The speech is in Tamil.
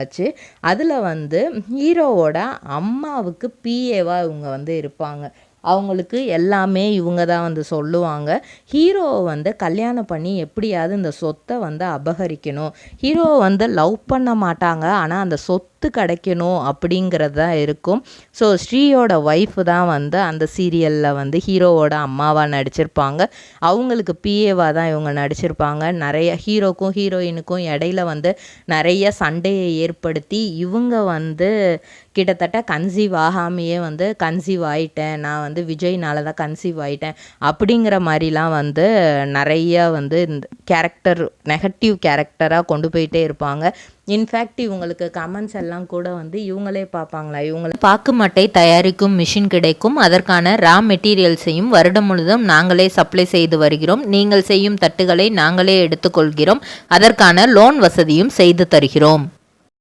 ஆச்சு. அதில் வந்து ஹீரோவோட அம்மாவுக்கு பிஏவாக இவங்க வந்து இருப்பாங்க. அவங்களுக்கு எல்லாமே இவங்க தான் வந்து சொல்லுவாங்க. ஹீரோவை வந்து கல்யாணம் பண்ணி எப்படியாவது இந்த சொத்தை வந்து அபகரிக்கணும். ஹீரோவை வந்து லவ் பண்ண மாட்டாங்க, ஆனால் அந்த சொத்து கிடைக்கணும் அப்படிங்கிறது தான் இருக்கும். ஸோ ஸ்ரீயோட ஒய்ஃபு தான் வந்து அந்த சீரியலில் வந்து ஹீரோவோட அம்மாவாக நடிச்சிருப்பாங்க. அவங்களுக்கு பிஏவாக தான் இவங்க நடிச்சிருப்பாங்க. நிறைய ஹீரோக்கும் ஹீரோயினுக்கும் இடையில வந்து நிறைய சண்டையை ஏற்படுத்தி இவங்க வந்து கிட்டத்தட்ட கன்சீவ் ஆகாமையே வந்து கன்சீவ் ஆகிட்டேன், நான் வந்து விஜய்னால தான் கன்சீவ் ஆகிட்டேன் அப்படிங்கிற மாதிரிலாம் வந்து நிறைய வந்து இந்த கேரக்டர் நெகட்டிவ் கேரக்டராக கொண்டு போயிட்டே இருப்பாங்க. இன்ஃபேக்ட் இவங்களுக்கு கமெண்ட்ஸ் எல்லாம் கூட வந்து இவங்களே பார்ப்பாங்களா, இவங்களை பாக்கு மட்டை தயாரிக்கும் மிஷின் கிடைக்கும், அதற்கான ரா மெட்டீரியல்ஸையும் வருடம் முழுதும் நாங்களே சப்ளை செய்து வருகிறோம், நீங்கள் செய்யும் தட்டுகளை நாங்களே எடுத்துக்கொள்கிறோம், அதற்கான லோன் வசதியும் செய்து தருகிறோம்.